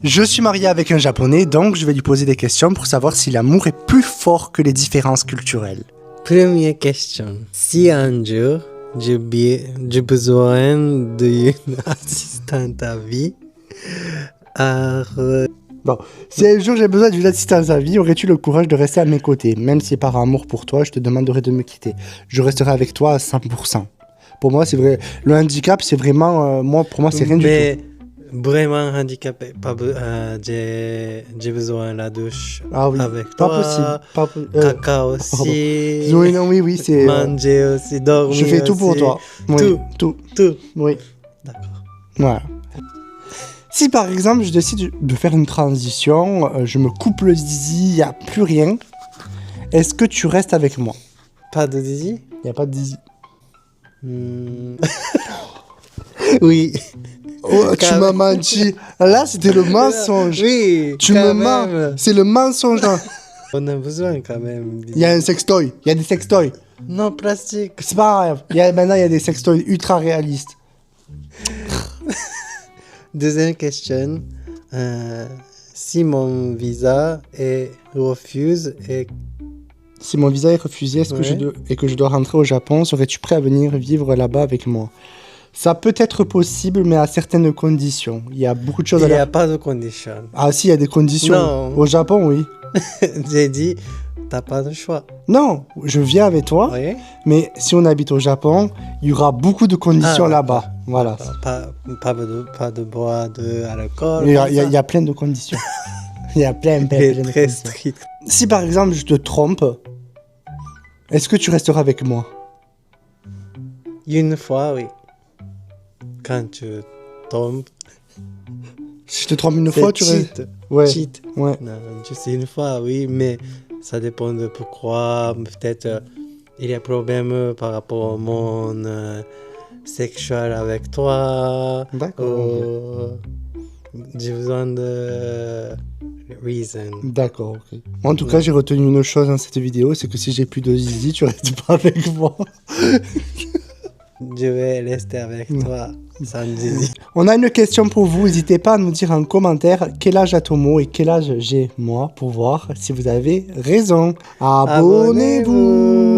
Je suis marié avec un japonais, donc je vais lui poser des questions pour savoir si l'amour est plus fort que les différences culturelles. Première question. Si un jour, j'ai besoin d'une assistante à vie, Bon, si un jour j'ai besoin d'une assistance à vie, aurais-tu le courage de rester à mes côtés? Même si par amour pour toi, je te demanderai de me quitter. Je resterai avec toi à 100%. Pour moi, c'est vrai. Le handicap, c'est vraiment... pour moi, c'est rien du tout. Mais vraiment handicapé, j'ai besoin de la douche Ah oui, avec pas toi. possible. Caca aussi. Oui, non, oui, c'est... Manger aussi, dormir je fais tout pour aussi. toi. Oui, tout. Oui. D'accord. Voilà. Si par exemple je décide de faire une transition, je me coupe le zizi, il n'y a plus rien, est-ce que tu restes avec moi? Pas de zizi? Il n'y a pas de zizi. Oui. Oh, tu m'as menti. Là, c'était le mensonge. Oui. Tu me mens. C'est le mensonge. On a besoin quand même. Il y a un sextoy. Il y a des sextoys. Non, plastique. C'est pas grave. Maintenant, il y a des sextoys ultra réalistes. Deuxième question. Si mon visa est refusé et... Si mon visa est refusé et que je dois rentrer au Japon, serais-tu prêt à venir vivre là-bas avec moi? Ça peut être possible, mais à certaines conditions. Il y a beaucoup de choses Il à n'y faire. a pas de condition. Ah si, il y a des conditions. Non. Au Japon, oui. J'ai dit, t'as pas de choix. Non, je viens avec toi, Oui. mais si on habite au Japon, il y aura beaucoup de conditions Ah, là-bas. Voilà. Pas de bois, de alcool. Il y a plein de conditions. Il y a plein de très conditions. strict. Si par exemple je te trompe, est-ce que tu resteras avec moi? Une fois, oui. Quand tu tombes, Si je te trompe une fois, tu restes. cheat. Ouais. Cheat. Ouais. Non, juste une fois, oui, mais ça dépend de pourquoi. Peut-être il y a problème par rapport au monde sexuel avec toi. D'accord. J'ai besoin de reason. D'accord, ok. En tout cas, j'ai retenu une chose dans cette vidéo, c'est que si j'ai plus de zizi, tu restes pas avec moi. Je vais rester avec toi sans zizi. On a une question pour vous, n'hésitez pas à nous dire en commentaire quel âge a Tomo et quel âge j'ai moi pour voir si vous avez raison. Abonnez-vous.